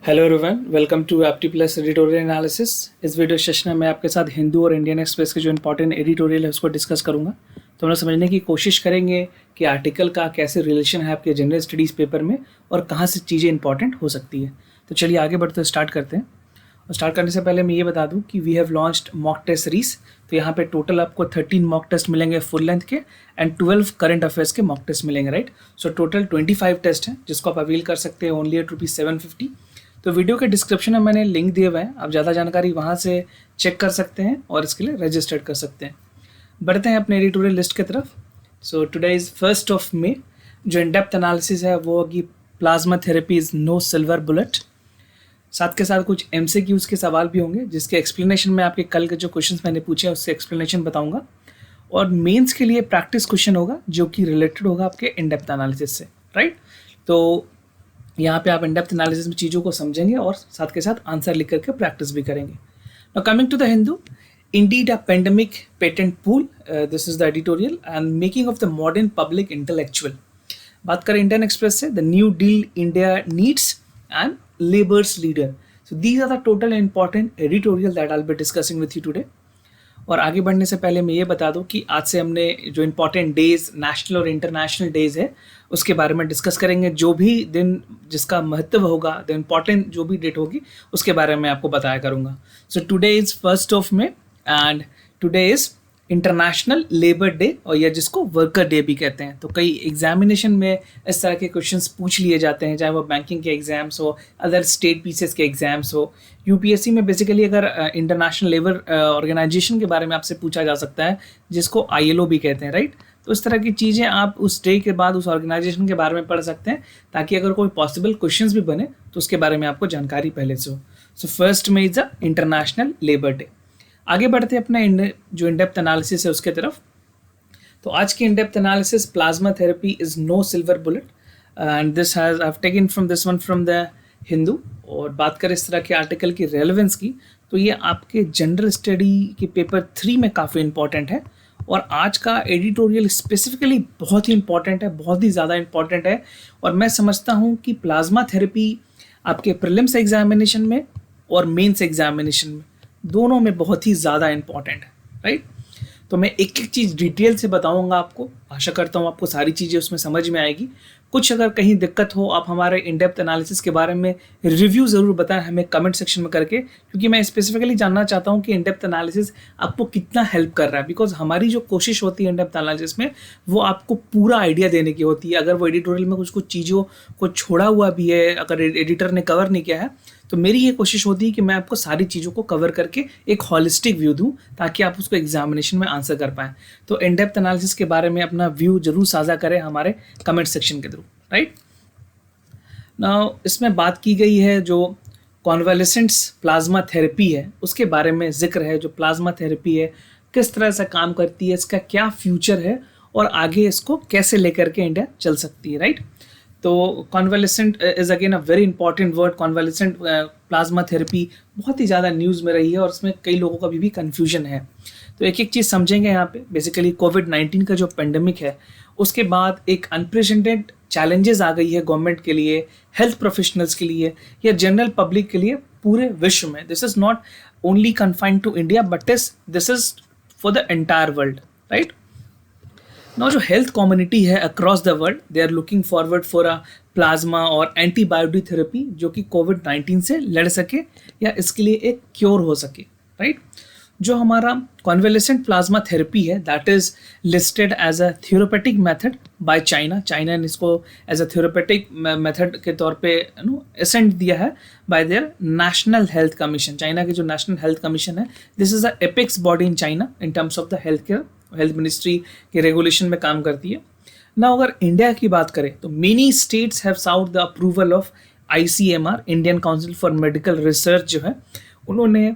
Hello everyone, welcome to Apti plus editorial analysis. इस video session में मैं आपके साथ हिंदू और इंडियन एक्सप्रेस के जो इंपॉर्टेंट एडिटोरियल है उसको डिस्कस करूंगा। तो हम लोग समझने की कोशिश करेंगे कि आर्टिकल का कैसे रिलेशन है आपके जनरल स्टडीज़ पेपर में और कहाँ से चीज़ें इंपॉर्टेंट हो सकती है। तो चलिए आगे बढ़ते स्टार्ट करते हैं। और स्टार्ट करने से पहले मैं ये बता दूं कि we have launched mock test series. तो यहाँ पे टोटल आपको 13 मॉक टेस्ट मिलेंगे फुल लेंथ के एंड 12 करंट अफेयर्स के मॉक टेस्ट मिलेंगे, राइट। सो टोटल 25 टेस्ट हैं जिसको आप अवील कर सकते हैं ओनली एट ₹750। तो वीडियो के डिस्क्रिप्शन में मैंने लिंक दिए हुए हैं, आप ज़्यादा जानकारी वहाँ से चेक कर सकते हैं और इसके लिए रजिस्टर्ड कर सकते हैं। बढ़ते हैं अपने एडिटोरियल लिस्ट की तरफ। So today is 1 May. जो इन डेप्थ एनालिसिस है वो होगी plasma therapy is no silver bullet. साथ के साथ कुछ MCQs के सवाल भी होंगे जिसके एक्सप्लेनेशन में आपके कल के जो क्वेश्चंस मैंने पूछे हैं उससे एक्सप्लेनेशन बताऊंगा। और मेंस के लिए प्रैक्टिस क्वेश्चन होगा जो कि रिलेटेड होगा आपके इन डेप्थ एनालिसिस से, राइट। तो यहाँ पे आप इन डेप्थ एनालिसिस में चीज़ों को समझेंगे और साथ के साथ आंसर लिख करके प्रैक्टिस भी करेंगे। Now coming to the Hindu, indeed a pandemic patent pool, this is the editorial and making of the modern public intellectual। बात करें इंडियन एक्सप्रेस से, the new deal India needs and labour's leader. So these are the total important editorial that I will be discussing with you today. और आगे बढ़ने से पहले मैं ये बता दूं कि आज से हमने जो इंपॉर्टेंट डेज, नेशनल और इंटरनेशनल डेज है उसके बारे में डिस्कस करेंगे। जो भी दिन जिसका महत्व होगा, द इम्पॉर्टेंट जो भी डेट होगी उसके बारे में आपको बताया करूँगा। So today is 1 May and today is International labour Day, और यह जिसको वर्कर डे भी कहते हैं। तो कई एग्जामिनेशन में इस तरह के क्वेश्चंस पूछ लिए जाते हैं, चाहे वो बैंकिंग के एग्जाम्स हो, अदर स्टेट पीसेस के एग्जाम्स हो। यूपीएससी में बेसिकली अगर इंटरनेशनल लेबर ऑर्गेनाइजेशन के बारे में आपसे पूछा जा सकता है जिसको ILO भी कहते हैं, राइट। तो इस तरह की चीज़ें आप उस डे के बाद उस ऑर्गेनाइजेशन के बारे में पढ़ सकते हैं ताकि अगर कोई पॉसिबल क्वेश्चंस भी बने तो उसके बारे में आपको जानकारी पहले से हो। So 1 May is the international labour day. आगे बढ़ते हैं अपने जो इन डेप्थ एनालिसिस है उसके तरफ। तो आज की in depth analysis, plasma therapy is no silver bullet and this has I have taken from this one from the Hindu. और बात करें इस तरह के आर्टिकल की रेलेवेंस की, तो ये आपके जनरल स्टडी के पेपर 3 में काफ़ी इंपॉर्टेंट है। और आज का एडिटोरियल स्पेसिफिकली बहुत ही इंपॉर्टेंट है, बहुत ही ज़्यादा इंपॉर्टेंट है। और मैं समझता हूँ कि प्लाज्मा थेरेपी आपके प्रीलिम्स एग्जामिनेशन में और मेंस एग्जामिनेशन में दोनों में बहुत ही ज़्यादा इंपॉर्टेंट है, राइट। तो मैं एक एक चीज़ डिटेल से बताऊंगा आपको, आशा करता हूँ आपको सारी चीज़ें उसमें समझ में आएगी। कुछ अगर कहीं दिक्कत हो, आप हमारे इन डेप्थ एनालिसिस के बारे में रिव्यू ज़रूर बताएं हमें कमेंट सेक्शन में करके, क्योंकि मैं स्पेसिफिकली जानना चाहता हूँ कि इन डेप्थ एनालिसिस आपको कितना हेल्प कर रहा है। बिकॉज हमारी जो कोशिश होती है इन डेप्थ एनालिसिस में वो आपको पूरा आइडिया देने की होती है। अगर वो एडिटोरियल में कुछ कुछ चीज़ों को छोड़ा हुआ भी है, अगर एडिटर ने कवर नहीं किया है, तो मेरी ये कोशिश होती है कि मैं आपको सारी चीज़ों को कवर करके एक हॉलिस्टिक व्यू दूं ताकि आप उसको एग्जामिनेशन में आंसर कर पाएँ। तो इन डेप्थ एनालिसिस के बारे में अपना व्यू जरूर साझा करें हमारे कमेंट सेक्शन के थ्रू, राइट। नाउ इसमें बात की गई है जो कॉन्वालेसेंट्स प्लाज्मा थेरेपी है उसके बारे में जिक्र है। जो प्लाज्मा थेरेपी है किस तरह से काम करती है, इसका क्या फ्यूचर है और आगे इसको कैसे लेकर के इंडिया चल सकती है, राइट। तो convalescent is again a very important word. Convalescent plasma therapy बहुत ही ज़्यादा न्यूज़ में रही है और उसमें कई लोगों का भी कन्फ्यूजन है। तो एक एक चीज़ समझेंगे यहाँ पे। बेसिकली कोविड-19 का जो पेंडेमिक है उसके बाद एक अनप्रेसिडेंटेड चैलेंजेस आ गई है गवर्नमेंट के लिए, हेल्थ प्रोफेशनल्स के लिए या जनरल पब्लिक के लिए पूरे विश्व में। This is not only confined to India but this is for the entire world, right. Now जो हेल्थ कम्युनिटी है across the world, they are looking forward for a plasma और एंटीबायोटिक थेरेपी जो कि कोविड-19 से लड़ सके या इसके लिए एक क्योर हो सके, राइट। जो हमारा कॉन्वेलेसेंट प्लाज्मा थेरेपी है that is listed as a therapeutic method by China ने इसको एज अ थेरेपेटिक मेथड के तौर पे असेंट दिया है bye there national health commission. China की जो नेशनल हेल्थ कमीशन है, this is a apex body in China in terms of the health care, health ministry के रेगुलेशन में काम करती है ना। अगर इंडिया की बात करें तो many states have sought the approval of ICMR, Indian Council for Medical Research जो है उन्होंने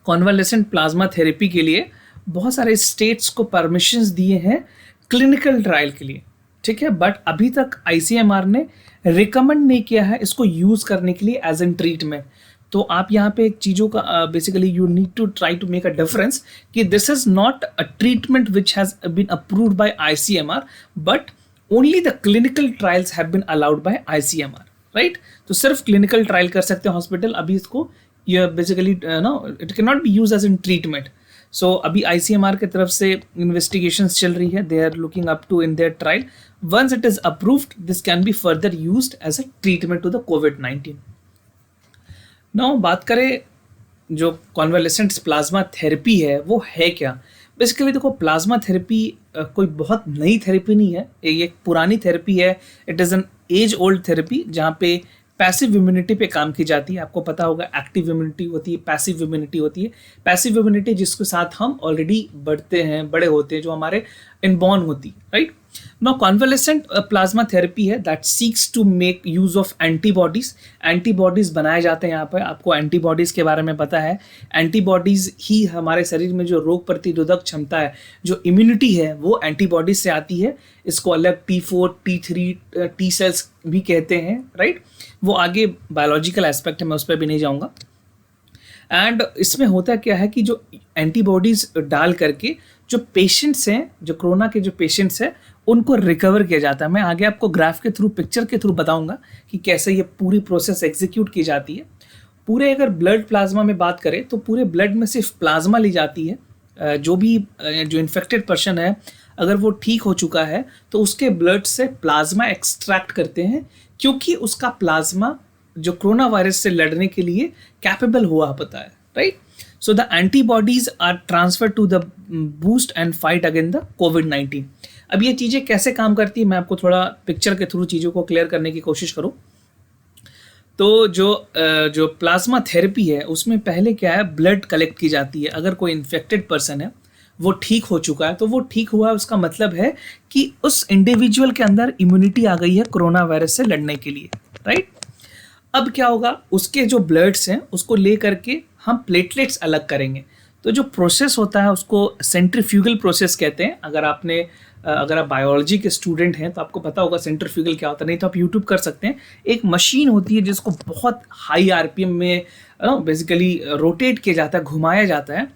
कॉन्वालेसेंट प्लाज्मा थेरेपी के लिए बहुत सारे स्टेट्स को परमिशंस दिए हैं क्लिनिकल ट्रायल के लिए, ठीक है। बट अभी तक ICMR ने रिकमेंड नहीं किया है इसको यूज़ करने के लिए एज एन ट्रीटमेंट। तो आप यहाँ पे एक चीज़ों का basically you need to try to make a difference कि this is not a treatment which has been approved by ICMR but only the clinical trials have been allowed by ICMR, right. तो सिर्फ clinical trial कर सकते हैं hospital, अभी इसको ये basically it can not be use as in treatment. So अभी ICMR की तरफ से इन्वेस्टिगेशंस चल रही है, they are looking up to in their trial. Once it is approved this can be further used as a treatment to the COVID-19। Now बात करें जो कॉन्वालेसेंट प्लाज्मा थेरेपी है वो है क्या। बेसिकली देखो, प्लाज्मा थेरेपी कोई बहुत नई थेरेपी नहीं है, ये एक पुरानी थेरेपी है। It is an age old therapy जहाँ पे पैसिव इम्यूनिटी पे काम की जाती है। आपको पता होगा एक्टिव इम्यूनिटी होती है, पैसिव इम्यूनिटी होती है। पैसिव इम्यूनिटी जिसके साथ हम ऑलरेडी बढ़ते हैं, बड़े होते हैं, जो हमारे इनबॉर्न होती है, right. Now convalescent plasma therapy है that seeks to make use of antibodies. Antibodies बनाए जाते हैं यहाँ पर। आपको एंटीबॉडीज के बारे में पता है, एंटीबॉडीज ही हमारे शरीर में जो रोग प्रतिरोधक क्षमता है, जो इम्यूनिटी है, वो एंटीबॉडीज से आती है। इसको अलग T4, T3 टी सेल्स भी कहते हैं, राइट। वो आगे बायोलॉजिकल एस्पेक्ट है, मैं उस पर भी नहीं जाऊँगा। एंड इसमें होता क्या है कि जो एंटीबॉडीज डाल करके जो पेशेंट्स हैं, जो कोरोना के जो पेशेंट्स हैं, उनको रिकवर किया जाता है। मैं आगे आपको ग्राफ के थ्रू, पिक्चर के थ्रू बताऊंगा कि कैसे ये पूरी प्रोसेस एग्जीक्यूट की जाती है। पूरे अगर ब्लड प्लाज्मा में बात करें तो पूरे ब्लड में सिर्फ प्लाज्मा ली जाती है। जो इन्फेक्टेड पर्सन है, अगर वो ठीक हो चुका है तो उसके ब्लड से प्लाज्मा एक्सट्रैक्ट करते हैं, क्योंकि उसका प्लाज्मा जो कोरोना वायरस से लड़ने के लिए कैपेबल हुआ पता है, right. So the antibodies are transfer to the boost and fight against the COVID-19। अब ये चीज़ें कैसे काम करती है, मैं आपको थोड़ा पिक्चर के थ्रू चीज़ों को क्लियर करने की कोशिश करूँ। तो जो प्लाज्मा थेरेपी है उसमें पहले क्या है, ब्लड कलेक्ट की जाती है। अगर कोई इन्फेक्टेड पर्सन है, वो ठीक हो चुका है, तो वो ठीक हुआ उसका मतलब है कि उस इंडिविजुअल के अंदर इम्यूनिटी आ गई है कोरोना वायरस से लड़ने के लिए, राइट। अब क्या होगा, उसके जो ब्लड्स हैं उसको ले करके हम प्लेटलेट्स अलग करेंगे। तो जो प्रोसेस होता है उसको सेंट्रीफ्यूगल प्रोसेस कहते हैं। अगर आप बायोलॉजी के स्टूडेंट हैं तो आपको पता होगा सेंट्रीफ्यूगल क्या होता है, नहीं तो आप यूट्यूब कर सकते हैं। एक मशीन होती है जिसको बहुत हाई RPM में बेसिकली रोटेट किया जाता है, घुमाया जाता है,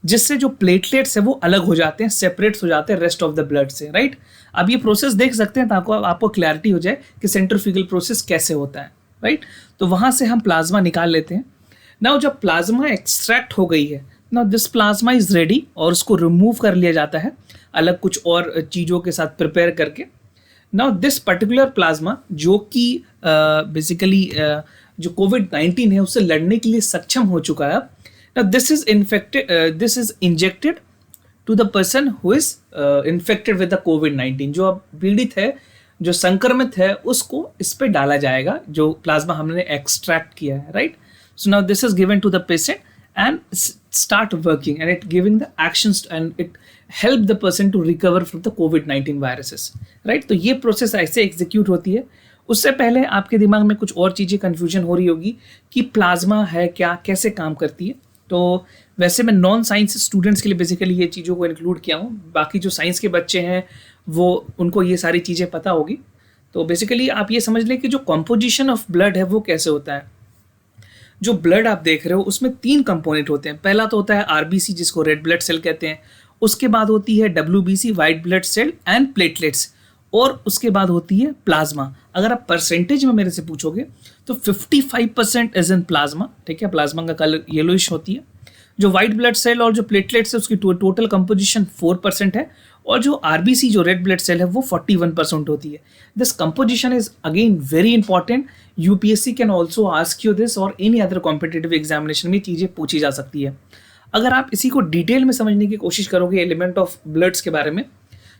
जिससे जो प्लेटलेट्स है वो अलग हो जाते हैं, सेपरेट्स हो जाते हैं रेस्ट ऑफ द ब्लड से, राइट। अब ये प्रोसेस देख सकते हैं ताकि आपको क्लैरिटी हो जाए कि सेंट्रीफ्यूगल प्रोसेस कैसे होता है, राइट। तो वहाँ से हम प्लाज्मा निकाल लेते हैं। नाउ जब प्लाज्मा एक्सट्रैक्ट हो गई है, now this plasma is ready, और उसको रिमूव कर लिया जाता है अलग कुछ और चीज़ों के साथ प्रिपेयर करके। नाउ दिस पर्टिकुलर प्लाज्मा जो कि बेसिकली जो COVID-19 है उससे लड़ने के लिए सक्षम हो चुका है। Now this is injected to the person who is infected with the COVID-19। जो अब पीड़ित है, जो संक्रमित है, उसको इस पे डाला जाएगा जो प्लाज्मा हमने एक्सट्रैक्ट किया है, right. So now this is given to the patient and start working and it giving the actions and it help the person to recover from the COVID-19 viruses, right। तो ये process ऐसे execute होती है। उससे पहले आपके दिमाग में कुछ और चीज़ें कन्फ्यूजन हो रही होगी कि प्लाज्मा है क्या, कैसे काम करती है। तो वैसे मैं नॉन साइंस स्टूडेंट्स के लिए बेसिकली ये चीज़ों को इंक्लूड किया हूँ। बाकी जो साइंस के बच्चे हैं वो उनको ये सारी चीज़ें पता होगी। तो बेसिकली आप ये समझ लें कि जो कॉम्पोजिशन ऑफ ब्लड है वो कैसे होता है। जो ब्लड आप देख रहे हो उसमें 3 कंपोनेंट होते हैं। पहला तो होता है RBC जिसको रेड ब्लड सेल कहते हैं, उसके बाद होती है WBC white blood cell and platelets, और उसके बाद होती है प्लाज्मा। अगर आप परसेंटेज में मेरे से पूछोगे तो 55% इज इन प्लाज्मा, ठीक है। प्लाज्मा का कलर येलोइश होती है। जो वाइट ब्लड सेल और जो प्लेटलेट्स है उसकी टोटल कंपोजिशन 4% है, और जो RBC जो रेड ब्लड सेल है वो 41% होती है। This composition is again very important. UPSC can also ask you this और एनी अदर कॉम्पिटिटिव एग्जामिनेशन में चीज़ें पूछी जा सकती है। अगर आप इसी को डिटेल में समझने की कोशिश करोगे एलिमेंट ऑफ ब्लड्स के बारे में,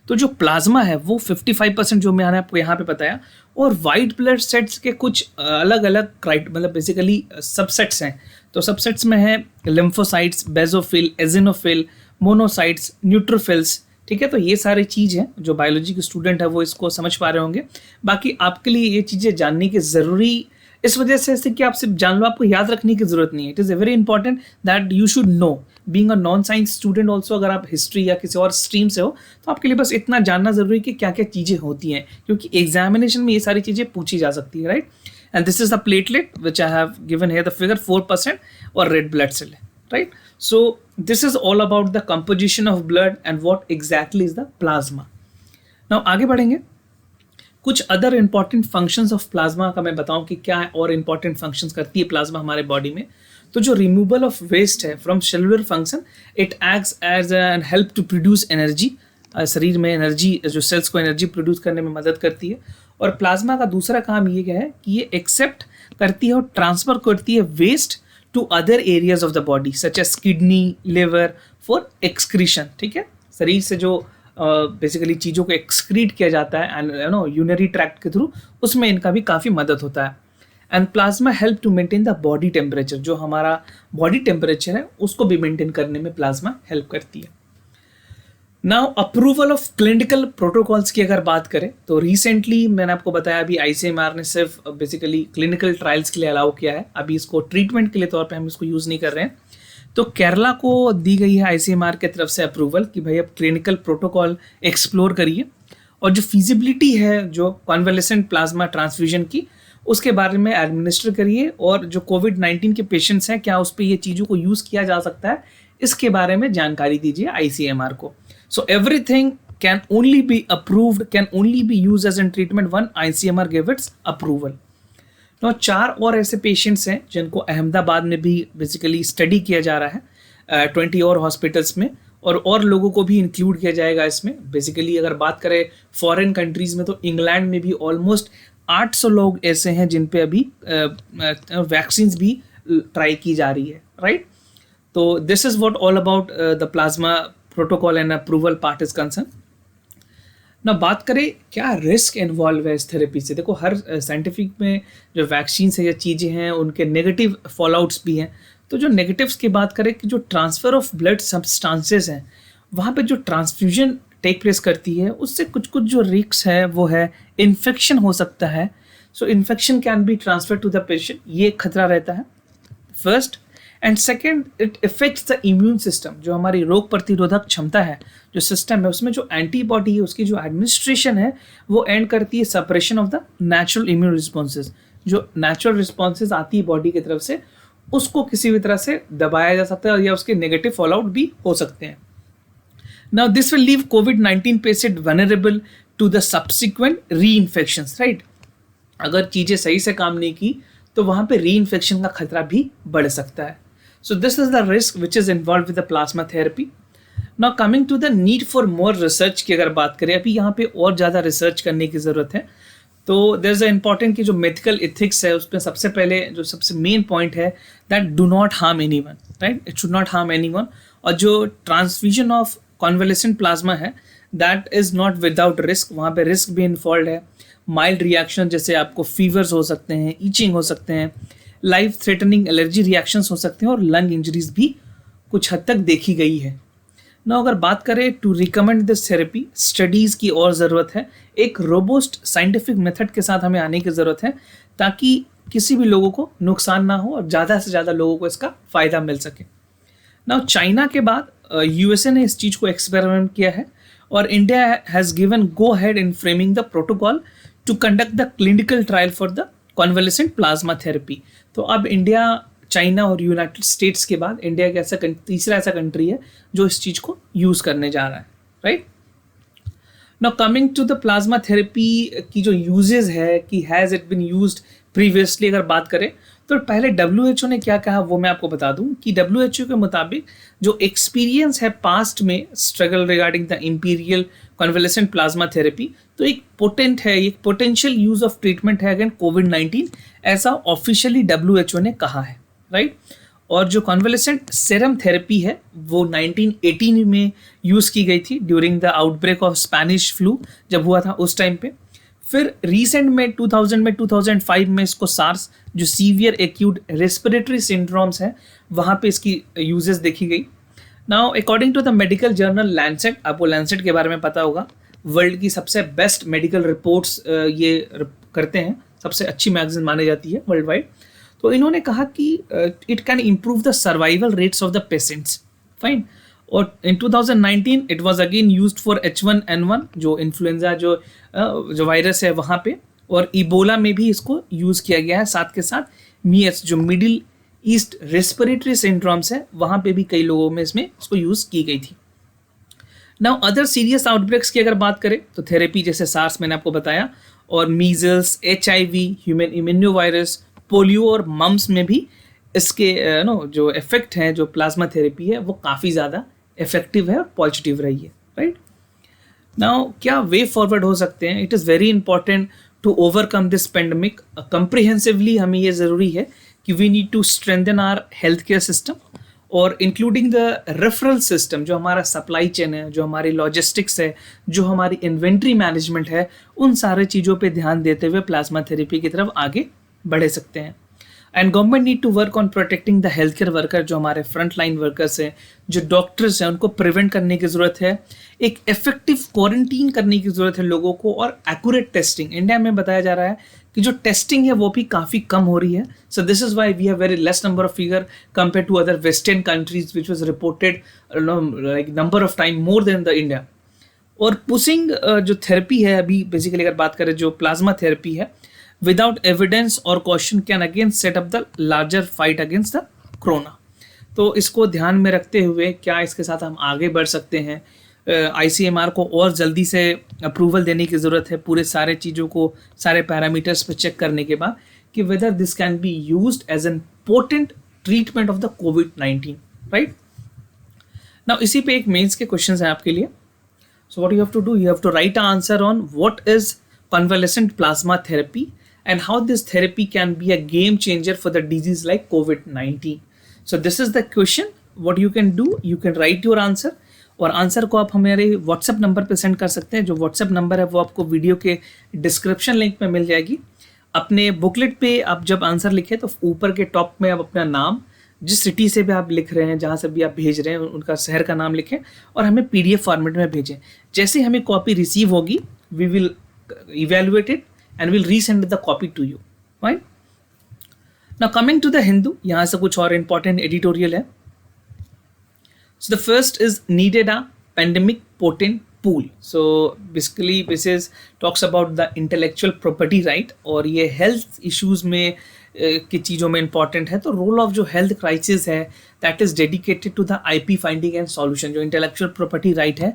तो जो प्लाज्मा है वो 55% जो मैंने आपको यहाँ पे बताया, और वाइट ब्लड सेल्स के कुछ अलग अलग मतलब बेसिकली सबसेट्स हैं। तो सबसेट्स में है लिम्फोसाइट्स, बेजोफिल, एजिनोफिल, मोनोसाइट्स, न्यूट्रोफिल्स, ठीक है। तो ये सारी चीज़ हैं जो बायोलॉजी के स्टूडेंट है वो इसको समझ पा रहे होंगे। बाकी आपके लिए ये चीज़ें जानने की ज़रूरी इस वजह से ऐसे कि आप सिर्फ जान लो, आपको याद रखने की ज़रूरत नहीं है। It is very important that you should know being a non science student also. अगर आप हिस्ट्री या किसी और स्ट्रीम से हो तो आपके लिए बस इतना जानना ज़रूरी है कि क्या क्या चीज़ें होती हैं, क्योंकि एग्जामिनेशन में ये सारी चीज़ें पूछी जा सकती है, right. And this is the platelet which I have given here the figure 4% और red blood cell, right? So this is all about the composition of blood and what exactly is the plasma. Now आगे बढ़ेंगे। कुछ other important functions of plasma का मैं बताऊं कि क्या और इंपॉर्टेंट फंक्शंस करती है प्लाज्मा हमारे बॉडी में। तो जो रिमूवल ऑफ वेस्ट है from cellular function, it acts as an help to produce energy. शरीर में एनर्जी, जो सेल्स को एनर्जी प्रोड्यूस करने में मदद करती है। और प्लाज्मा का दूसरा काम ये क्या है कि ये एक्सेप्ट करती है और ट्रांसफर करती है waste to other areas of the body such as kidney, liver, for excretion. ठीक है, शरीर से जो बेसिकली चीज़ों को एक्सक्रीट किया जाता है एंड यूरिनरी ट्रैक्ट के थ्रू, उसमें इनका भी काफ़ी मदद होता है। And plasma help to maintain the body temperature, जो हमारा बॉडी टेम्परेचर है उसको भी मेंटेन करने में प्लाज्मा हेल्प करती है। Now approval of clinical protocols की अगर बात करें तो रिसेंटली मैंने आपको बताया अभी ICMR ने सिर्फ बेसिकली क्लिनिकल ट्रायल्स के लिए अलाउ किया है, अभी इसको ट्रीटमेंट के लिए तौर पे हम इसको यूज़ नहीं कर रहे हैं। तो केरला को दी गई है ICMR की तरफ से अप्रूवल कि भाई अब क्लिनिकल प्रोटोकॉल एक्सप्लोर करिए और जो फिजिबिलिटी है जो कॉन्वलेसेंट प्लाज्मा ट्रांसफ्यूजन की, उसके बारे में एडमिनिस्टर करिए। और जो कोविड-19 के पेशेंट्स हैं, क्या उस पर ये चीज़ों को यूज़ किया जा सकता है, इसके बारे में जानकारी दीजिए ICMR को। So everything can only be approved, can only be used as in treatment when ICMR give its approval. Now 4 और ऐसे पेशेंट्स हैं जिनको अहमदाबाद में भी बेसिकली स्टडी किया जा रहा है 20 और हॉस्पिटल्स में, और लोगों को भी इंक्लूड किया जाएगा इसमें। बेसिकली अगर बात करें फॉरेन कंट्रीज में, तो इंग्लैंड में भी ऑलमोस्ट 800 लोग ऐसे हैं जिन पे अभी वैक्सीन्स भी ट्राई की जा रही है, राइट। तो this is what all about the plasma protocol and approval part is concern. ना बात करें क्या रिस्क इन्वॉल्व है इस थेरेपी से। देखो, हर साइंटिफिक में जो वैक्सीन है या चीज़ें हैं उनके नेगेटिव फॉलआउट्स भी हैं। तो जो नेगेटिव्स की बात करें कि जो ट्रांसफ़र ऑफ ब्लड सब्सटेंसेस हैं, वहाँ पे जो ट्रांसफ्यूजन टेक प्लेस करती है, उससे कुछ जो रिस्क है वो है इन्फेक्शन हो सकता है। So infection can be transfer to the patient, ये खतरा रहता है first. And second, it affects the immune system, जो हमारी रोग प्रतिरोधक क्षमता है, जो सिस्टम है उसमें जो एंटीबॉडी है उसकी जो एडमिनिस्ट्रेशन है वो एंड करती है suppression of the natural immune responses. जो नेचुरल रिस्पॉन्सेज आती है बॉडी की तरफ से, उसको किसी भी तरह से दबाया जा सकता है या उसके नेगेटिव फॉलोआउट भी हो सकते हैं। Now this will leave COVID-19 patient vulnerable to the subsequent reinfections, right. अगर चीज़ें सही से काम नहीं की तो वहाँ पे री इन्फेक्शन का खतरा भी बढ़ सकता है। So this is the risk which is involved with the plasma therapy. Now coming to the need for more research की अगर बात करें, अभी यहाँ पे और ज़्यादा रिसर्च करने की ज़रूरत है। तो देयर इज अ इम्पॉर्टेंट की जो मेथिकल एथिक्स है उसमें सबसे पहले जो सबसे मेन पॉइंट है that do not harm anyone, right, it should not harm anyone. और जो ट्रांसफ्यूजन ऑफ कॉन्वलेसेंट प्लाज्मा है that is not without risk, वहाँ पे रिस्क भी इन्वॉल्व है। माइल्ड रिएक्शन जैसे आपको फीवर्स हो सकते हैं, ईचिंग हो सकते हैं, लाइफ थ्रेटनिंग एलर्जी रिएक्शंस हो सकते हैं और लंग इंजरीज भी कुछ हद तक देखी गई है ना। अगर बात करें to recommend this therapy, studies की और ज़रूरत है। एक रोबोस्ट साइंटिफिक मेथड के साथ हमें आने की ज़रूरत है ताकि किसी भी लोगों को नुकसान ना हो और ज़्यादा से ज़्यादा लोगों को इसका फ़ायदा मिल सके ना। चाइना के बाद USA ने इस चीज़ को एक्सपेरिमेंट किया है और India has given go ahead in framing the protocol to conduct the clinical trial for the convalescent plasma therapy. तो अब इंडिया, चाइना और यूनाइटेड स्टेट्स के बाद इंडिया एक ऐसा तीसरा ऐसा कंट्री है जो इस चीज़ को यूज़ करने जा रहा है, right. Now coming to the plasma therapy की जो यूजेस है कि has it been used previously, अगर बात करें तो पहले WHO ने क्या कहा वो मैं आपको बता दूं कि WHO के मुताबिक जो एक्सपीरियंस है पास्ट में struggle regarding the imperial convalescent plasma therapy, तो एक पोटेंट है, एक पोटेंशियल यूज ऑफ ट्रीटमेंट है अगेन COVID-19, ऐसा ऑफिशियली WHO ने कहा है, राइट। और जो कॉन्वलेसेंट सेरम थेरेपी है वो 1918 में यूज़ की गई थी during the outbreak of Spanish flu जब हुआ था उस टाइम पे। फिर रिसेंट में 2005 में इसको सार्स, जो सीवियर एक्यूट रेस्पिरेटरी सिंड्रोम्स हैं, वहाँ पे इसकी यूजेस देखी गई। Now according to the medical journal Lancet, आपको लैंसेट के बारे में पता होगा, वर्ल्ड की सबसे बेस्ट मेडिकल रिपोर्ट्स ये करते हैं, सबसे अच्छी मैगजीन मानी जाती है वर्ल्ड वाइड। तो इन्होंने कहा कि it can improve the survival rates of the patients, fine. और इन 2019 it was again used for H1N1, जो इन्फ्लुएंजा जो वायरस है वहाँ पे, और इबोला में भी इसको यूज़ किया गया है। साथ के साथ MERS जो मिडिल ईस्ट रेस्पिरेटरी सिंड्रोम्स है, वहाँ पे भी कई लोगों में इसको यूज़ की गई थी। नाउ अदर सीरियस आउटब्रेक्स की अगर बात करें तो थेरेपी जैसे सार्स मैंने आपको बताया, और मीजल्स, HIV, ह्यूमन इम्यूनोवायरस, पोलियो और मम्स में भी इसके जो इफेक्ट हैं, जो प्लाज्मा थेरेपी है वो काफ़ी ज़्यादा इफेक्टिव है और पॉजिटिव रही है, राइट। नाउ क्या वे फॉरवर्ड हो सकते हैं? It is very important to overcome this pandemic comprehensively. हमें ये ज़रूरी है कि we need to strengthen our health care system और इंक्लूडिंग द रेफरल सिस्टम, जो हमारा सप्लाई चेन है, जो हमारी लॉजिस्टिक्स है, जो हमारी इन्वेंट्री मैनेजमेंट है, उन सारे चीज़ों पे ध्यान देते हुए प्लाज्मा थेरेपी की तरफ आगे बढ़ सकते हैं। And government need to work on protecting the health care worker, जो हमारे फ्रंट लाइन वर्कर्स हैं, जो डॉक्टर्स हैं, उनको प्रिवेंट करने की ज़रूरत है। एक इफेक्टिव क्वारंटीन करने की ज़रूरत है लोगों को, और एक्यूरेट टेस्टिंग। इंडिया में बताया जा रहा है कि जो टेस्टिंग है वो भी काफ़ी कम हो रही है। So this is why we have very less number of figure compare to other western countries which was reported like number of time more than the India. और पुशिंग जो थेरेपी है, अभी बेसिकली अगर बात करें जो प्लाज्मा थेरेपी है, without evidence और question can again set up the larger fight against the corona. तो इसको ध्यान में रखते हुए क्या इसके साथ हम आगे बढ़ सकते हैं? ICMR को और जल्दी से अप्रूवल देने की ज़रूरत है, पूरे सारे चीज़ों को, सारे पैरामीटर्स पर चेक करने के बाद, कि whether this can be used as an potent treatment of the COVID-19, right. Now इसी पे एक मेंस के क्वेश्चंस हैं आपके लिए। So what you have to do, you have to write a answer on what is convalescent plasma therapy and how this therapy can be a game changer for the disease like COVID-19. So this is the question. What you can do, you can write your answer, और answer को आप हमारे WhatsApp number पे send कर सकते हैं। जो WhatsApp number है वो आपको वीडियो के डिस्क्रिप्शन लिंक में मिल जाएगी। अपने बुकलेट पे आप जब आंसर लिखें तो ऊपर के टॉप में आप अपना नाम, जिस सिटी से भी आप लिख रहे हैं, जहाँ से भी आप भेज रहे हैं, उनका शहर का नाम लिखें और हमें PDF फॉर्मेट में भेजें। जैसे ही हमें कॉपी रिसीव होगी, we will evaluate it and we'll resend the copy to you, right? Now coming to the Hindu, यहाँ से कुछ और important editorial है। So the first is needed a pandemic potent pool. So basically this is talks about the intellectual property right, और ये health issues में की चीज़ों में important है। तो role of जो health crisis है, that is dedicated to the IP finding and solution। जो intellectual property right है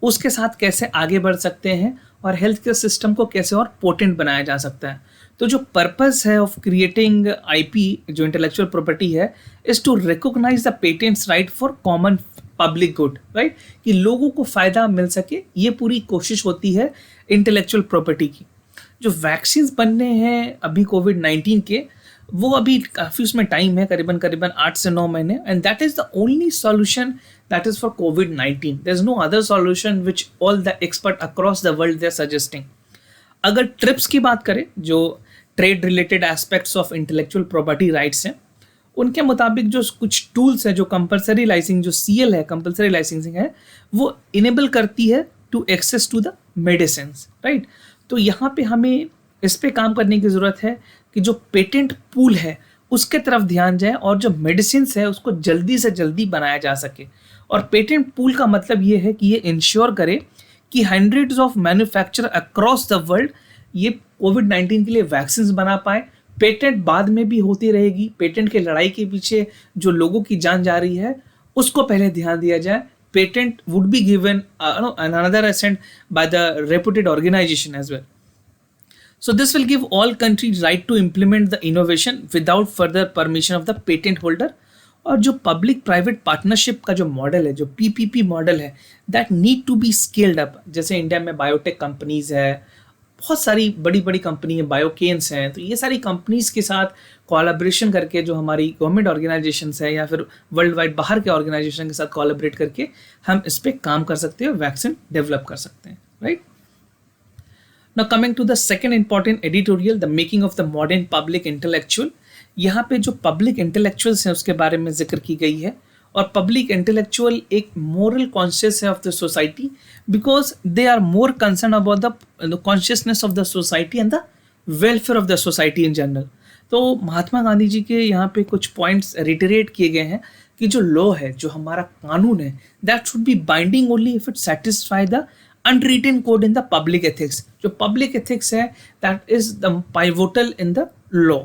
उसके साथ कैसे आगे बढ़ सकते हैं और हेल्थ केयर सिस्टम को कैसे और पोटेंट बनाया जा सकता है। तो जो पर्पस है ऑफ क्रिएटिंग IP, जो इंटेलेक्चुअल प्रॉपर्टी है, is to recognise the patents right for common public good, right, कि लोगों को फायदा मिल सके। ये पूरी कोशिश होती है इंटेलेक्चुअल प्रॉपर्टी की। जो वैक्सीन बनने हैं अभी COVID-19 के, वो अभी काफ़ी उसमें टाइम है, करीबन 8 से 9 महीने, and that is the only solution that is for COVID-19. There's no other solution which all the expert across the world they are suggesting. अगर ट्रिप्स की बात करें, जो trade related aspects of intellectual property rights हैं, उनके मुताबिक जो कुछ टूल्स हैं, जो कंपलसरी लाइसेंसिंग, जो CL है, कंपलसरी लाइसेंसिंग है, वो इनेबल करती है to access to the medicine, right. तो यहाँ पे हमें इस पे काम करने की ज़रूरत है कि जो पेटेंट पूल है उसके तरफ ध्यान जाए और जो मेडिसिन है उसको जल्दी से जल्दी बनाया जा सके। और पेटेंट पूल का मतलब ये है कि ये इंश्योर करे कि hundreds of manufacturer across the world ये COVID-19 के लिए वैक्सीन बना पाए। पेटेंट बाद में भी होती रहेगी। पेटेंट के लड़ाई के पीछे जो लोगों की जान जा रही है उसको पहले ध्यान दिया जाए। Patent would be given another assent by the reputed organization as well. So this will give all countries right to implement the innovation without further permission of the patent holder. और जो पब्लिक प्राइवेट पार्टनरशिप का जो model है, जो PPP model है, that need to be scaled up. जैसे India में biotech companies है, बहुत सारी बड़ी बड़ी कंपनी है, बायोकेन्स हैं, तो ये सारी कंपनीज के साथ कोलैबोरेशन करके जो हमारी गवर्नमेंट ऑर्गेनाइजेशंस है या फिर वर्ल्ड वाइड बाहर के ऑर्गेनाइजेशन के साथ कोलैबोरेट करके हम इस पर काम कर सकते हैं, वैक्सीन डेवलप कर सकते हैं, right. Now coming to the second important editorial, the making of the modern public intellectual. यहाँ पे जो पब्लिक इंटेलेक्चुअल्स हैं उसके बारे में जिक्र की गई है। और पब्लिक इंटेलेक्चुअल एक मोरल कॉन्शियस है of the society, because they are more concern about the consciousness of the society and the welfare of the society in general. तो महात्मा गांधी जी के यहाँ पे कुछ पॉइंट्स रिटरेट किए गए हैं कि जो लॉ है, जो हमारा कानून है, that should be binding only if it satisfy the unwritten code in the public ethics. जो पब्लिक एथिक्स है that is the pivotal in the law.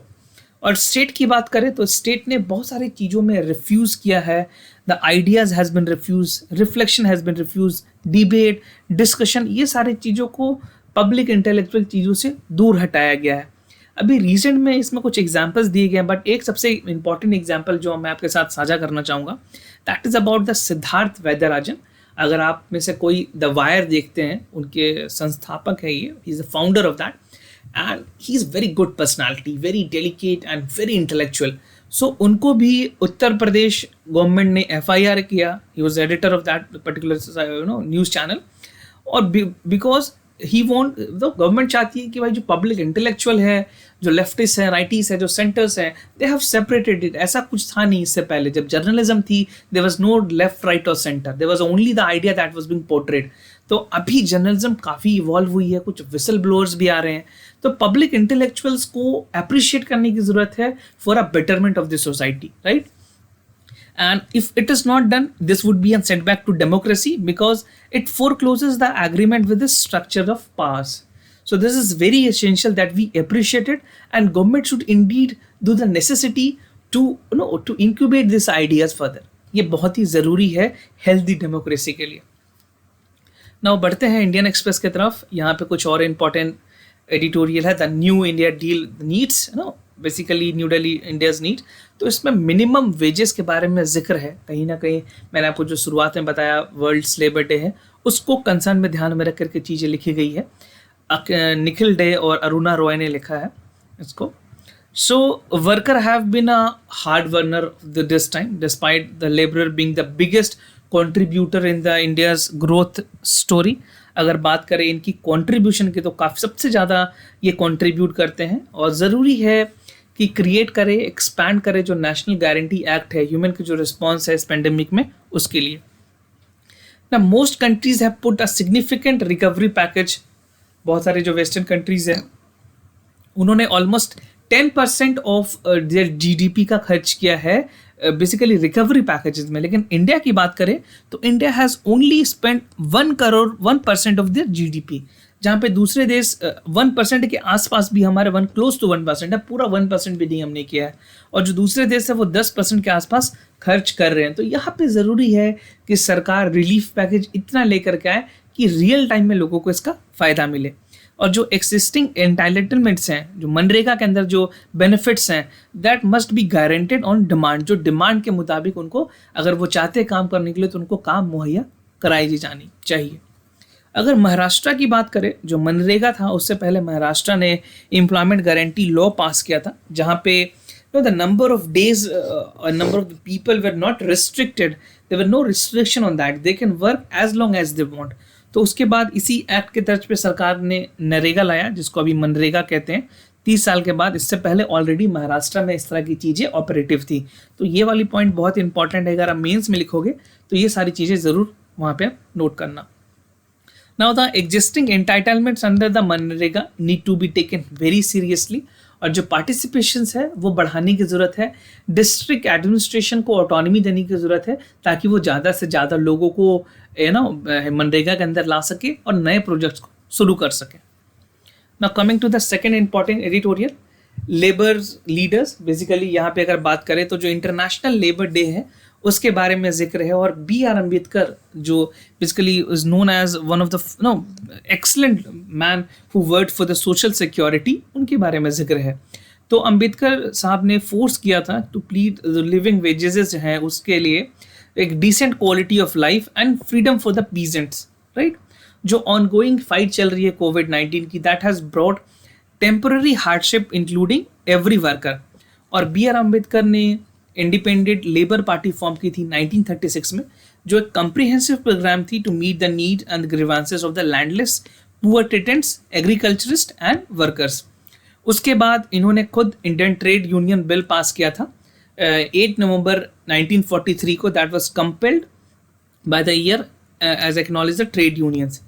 और स्टेट की बात करें तो स्टेट ने बहुत सारी चीज़ों में रिफ्यूज़ किया है। The ideas has been refuse, reflection has been refuse, debate, discussion, ये सारी चीज़ों को पब्लिक इंटेलेक्चुअल चीज़ों से दूर हटाया गया है। अभी रिसेंट में इसमें कुछ एग्जाम्पल्स दिए गए हैं, बट एक सबसे इंपॉर्टेंट एग्जाम्पल जो मैं आपके साथ साझा करना चाहूँगा, that is about the Siddharth Vaidyarajan. अगर आप में से कोई द वायर देखते हैं, उनके संस्थापक है ये, he is the founder of that, and he is very good personality, very delicate and very intellectual. So उनको भी उत्तर प्रदेश गवर्नमेंट ने FIR किया। He was editor of that particular news channel, और बिकॉज ही वॉन्ट, तो government चाहती है कि भाई जो पब्लिक इंटेलेक्चुअल है, जो लेफ्टिस्ट है, राइटिस्ट है, जो सेंटर्स हैं, दे हैव सेपरेटेड इट। ऐसा कुछ था नहीं इससे पहले, जब जर्नलिज्म थी there was no left right और centre, there was only the idea that was being portrayed. तो अभी जर्नलिज्म काफ़ी इवॉल्व हुई है, कुछ विसल ब्लोअर्स भी आ रहे हैं। तो पब्लिक इंटेलेक्चुअल्स को अप्रिशिएट करने की ज़रूरत है for a betterment of the society, right? And if it is not done, this would be a setback to democracy because it forecloses the agreement with the structure of powers. So this is very essential that we appreciate it, and government should indeed do the necessity to to incubate these ideas further. ये बहुत ही ज़रूरी है healthy democracy के लिए। Now बढ़ते हैं Indian express की तरफ। यहाँ पे कुछ और इम्पोर्टेंट एडिटोरियल है, the new India deal needs, basically new Delhi India's need. तो इसमें मिनिमम वेजेस के बारे में जिक्र है। कहीं ना कहीं मैंने आपको जो शुरुआत में बताया वर्ल्ड लेबर डे है, उसको कंसर्न में ध्यान में रख करके चीज़ें लिखी गई है। निखिल डे और अरुणा रॉय ने लिखा है इसको। So worker have been a hard warner this time despite the labourer being the biggest contributor in the India's growth story. अगर बात करें इनकी कंट्रीब्यूशन की, तो काफ़ी सबसे ज़्यादा ये कंट्रीब्यूट करते हैं, और ज़रूरी है कि क्रिएट करे, एक्सपैंड करे जो नेशनल गारंटी एक्ट है, ह्यूमन की जो रिस्पॉन्स है इस पेंडेमिक में, उसके लिए। ना most countries have put a significant recovery package. बहुत सारे जो वेस्टर्न कंट्रीज हैं उन्होंने ऑलमोस्ट 10% ऑफ देयर GDP का खर्च किया है बेसिकली रिकवरी पैकेजेस में। लेकिन इंडिया की बात करें तो India has only spend 1% of their GDP, जहाँ पे दूसरे देश 1% के आसपास भी, हमारे क्लोज टू 1% है, पूरा 1% भी नहीं हमने किया है, और जो दूसरे देश है वो 10% के आसपास खर्च कर रहे हैं। तो यहाँ पे ज़रूरी है कि सरकार रिलीफ पैकेज इतना लेकर के आए कि रियल टाइम में लोगों को इसका फ़ायदा मिले। और जो एक्सिस्टिंग एंटाइटलमेंट्स हैं, जो मनरेगा के अंदर जो बेनिफिट्स हैं, that must be guaranteed on demand. जो डिमांड के मुताबिक उनको, अगर वो चाहते हैं काम करने के लिए, तो उनको काम मुहैया कराई जानी चाहिए। अगर महाराष्ट्र की बात करें, जो मनरेगा था उससे पहले महाराष्ट्र ने एम्प्लॉयमेंट गारंटी लॉ पास किया था, जहाँ पे the number of days, number of the people were not restricted, there were no restriction on that, they can work as long as they want. तो उसके बाद इसी एक्ट के तर्ज पे सरकार ने नरेगा लाया, जिसको अभी मनरेगा कहते हैं, 30 साल के बाद। इससे पहले ऑलरेडी महाराष्ट्र में इस तरह की चीज़ें ऑपरेटिव थी। तो ये वाली पॉइंट बहुत इंपॉर्टेंट है, अगर आप मेंस में लिखोगे तो ये सारी चीज़ें ज़रूर वहाँ पे नोट करना। Now the existing entitlements under the मनरेगा need to be taken very seriously, और जो पार्टिसिपेशंस है वो बढ़ाने की ज़रूरत है। डिस्ट्रिक्ट एडमिनिस्ट्रेशन को ऑटोनॉमी देने की ज़रूरत है, ताकि वो ज़्यादा से ज़्यादा लोगों को मनरेगा के अंदर ला सके और नए प्रोजेक्ट्स को शुरू कर सके। Now coming to the second important editorial, labour leaders. Basically यहाँ पे अगर बात करें तो जो इंटरनेशनल लेबर डे है उसके बारे में जिक्र है, और BR अम्बेडकर, जो basically is known as one of the excellent man who worked for the social security, उनके बारे में जिक्र है। तो अम्बेडकर साहब ने फोर्स किया था टू प्लीड लिविंग वेजेस हैं उसके लिए, एक decent quality of life and freedom for the peasants, right. जो ऑनगोइंग फाइट चल रही है कोविड-19 की, that has brought temporary hardship including every worker. और BR अम्बेडकर ने इंडिपेंडेंट लेबर पार्टी फॉर्म की थी 1936 में, जो एक कम्प्रिहेंसिव प्रोग्राम थी to meet the need and grievances of the landless, poor tenants, agriculturist and workers. उसके बाद इन्होंने खुद Indian trade union bill pass किया था 8 नवंबर 1943 को, that was compelled by the year as acknowledge the trade unions.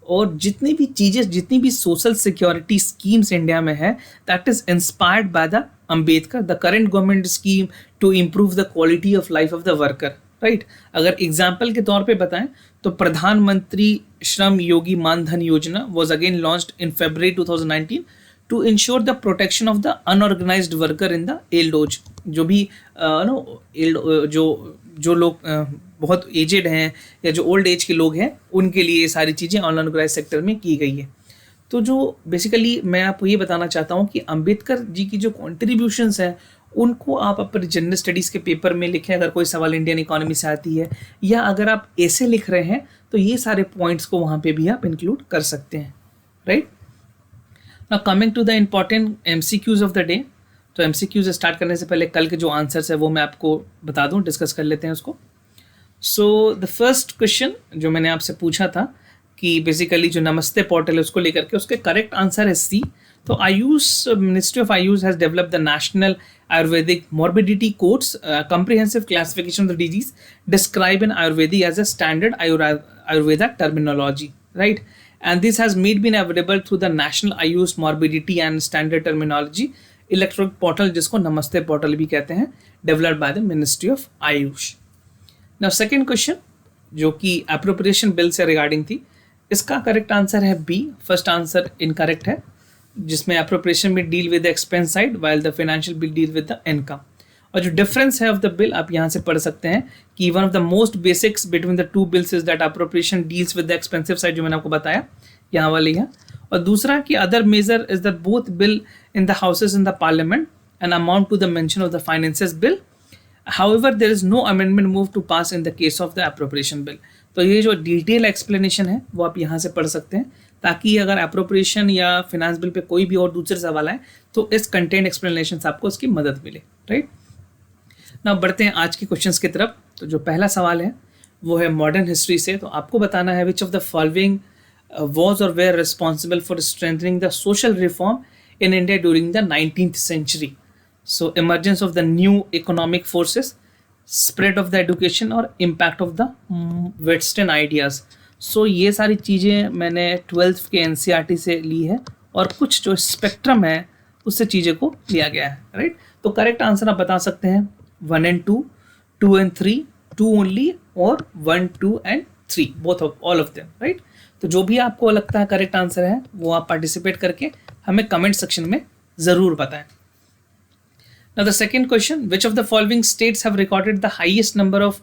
और जितनी भी चीज़ें, जितनी भी सोशल सिक्योरिटी स्कीम्स इंडिया में है, that is inspired by the Ambedkar, the current government scheme to improve the quality of life of the worker, right. अगर example के तौर पे बताएं तो प्रधानमंत्री श्रम Yogi Maandhan Yojana was again launched in February 2019 to ensure the protection of the unorganised worker in the eld age. जो भी जो लोग बहुत एजेड हैं या जो ओल्ड एज के लोग हैं, उनके लिए ये सारी चीज़ें अनऑर्गेनाइज्ड सेक्टर में की गई है। तो जो बेसिकली मैं आपको ये बताना चाहता हूँ कि अंबेडकर जी की जो कॉन्ट्रीब्यूशंस हैं उनको आप अपने जनरल स्टडीज़ के पेपर में लिखें, अगर कोई सवाल इंडियन इकोनॉमी से आती है, या अगर आप ऐसे लिख रहे हैं तो ये सारे पॉइंट्स को वहाँ पे भी आप इंक्लूड कर सकते हैं, right. Now coming to the important MCQs of the day. तो MCQs स्टार्ट करने से पहले कल के जो आंसर्स है वो मैं आपको बता दूँ, डिस्कस कर लेते हैं उसको। सो द फर्स्ट क्वेश्चन जो मैंने आपसे पूछा था कि बेसिकली जो नमस्ते पोर्टल है उसको लेकर के, उसके करेक्ट आंसर है सी। तो Ayush, ministry of Ayush has developed the national Ayurvedic morbidity codes, comprehensive classification of the disease described in Ayurveda as a standard Ayurveda terminology, right? And this has been available through the National Ayush Morbidity and Standard Terminology electronic portal, जिसको नमस्ते portal भी कहते हैं, developed by the Ministry of Ayush. Now second question जो कि appropriation bill से regarding थी, इसका करेक्ट आंसर है बी। फर्स्ट आंसर इनकरेक्ट है, जिसमें appropriation bill deal with the expense side while the financial bill deal with the income. और जो डिफरेंस है ऑफ द बिल आप यहाँ से पढ़ सकते हैं कि one of the most basics between the two bills is that appropriation deals with the expensive side, जो मैंने आपको बताया यहाँ वाले यहाँ। और दूसरा कि other major is that both bill in the houses in the parliament and amount to the mention of the finances bill, however there is no amendment moved to pass in the case of the appropriation bill। तो ये जो detail explanation है वो आप यहाँ से पढ़ सकते हैं, ताकि अगर अप्रोप्रिएशन या फिनांस बिल पे कोई भी और दूसरे सवाल आए तो इस कंटेंट एक्सप्लेनेशन से आपको उसकी मदद मिले, राइट। ना बढ़ते हैं आज के क्वेश्चंस की तरफ। तो जो पहला सवाल है वो है मॉडर्न हिस्ट्री से। तो आपको बताना है which of the following was or were responsible for strengthening the social reform in India during the 19th century. So emergence of the new economic forces, spread of the education और impact of the western ideas. So ये सारी चीज़ें मैंने 12th के NCERT से ली है और कुछ जो स्पेक्ट्रम है उससे चीज़ें को लिया गया है, राइट। तो करेक्ट आंसर आप बता सकते हैं 1 and 2, 2 and 3, 2 only और 1, 2 and 3, both of all of them, right। तो जो भी आपको लगता है करेक्ट आंसर है वो आप पार्टिसिपेट करके हमें कमेंट सेक्शन में ज़रूर बताएं। Now the second question, which of the following states have recorded the highest number of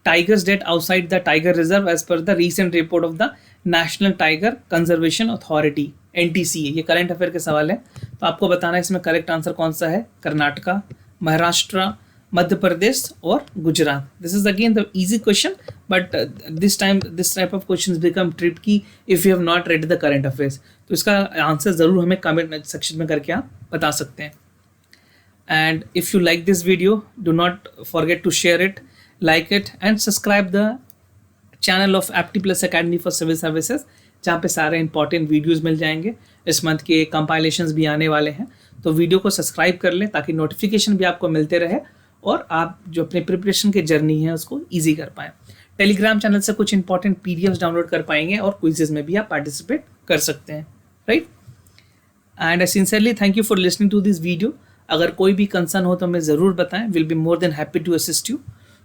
tigers dead outside the tiger reserve as per the recent report of the National Tiger Conservation Authority NTCA। ये current affair के सवाल है, तो आपको बताना है इसमें correct answer कौन सा है। कर्नाटका, महाराष्ट्र, मध्य प्रदेश और Gujarat. This is again the easy question, but this type of questions become tricky if you have not read the current affairs. तो इसका आंसर ज़रूर हमें कमेंट सेक्शन में करके आप बता सकते हैं। And if you like this video, do not forget to share it, like it and subscribe the channel of एप्टी+ अकेडमी फॉर सिविल सर्विसेज, जहाँ पे सारे इंपॉर्टेंट वीडियोज़ मिल जाएंगे। इस मंथ के कंपाइलेशंस भी आने वाले हैं, तो वीडियो को सब्सक्राइब कर लें ताकि नोटिफिकेशन भी आपको मिलते रहे और आप जो अपने प्रिपरेशन की जर्नी है उसको ईजी कर पाएँ। टेलीग्राम चैनल से कुछ इंपॉर्टेंट PDFs डाउनलोड कर पाएंगे और क्विजेज में भी आप पार्टिसिपेट कर सकते हैं, right. And I sincerely thank you for listening to this video. अगर कोई भी कंसर्न हो तो हमें ज़रूर बताएं, will be more than happy to assist you.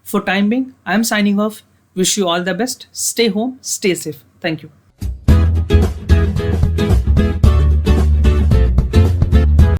For time being I am signing off, wish you all the best, stay home, stay safe, thank you.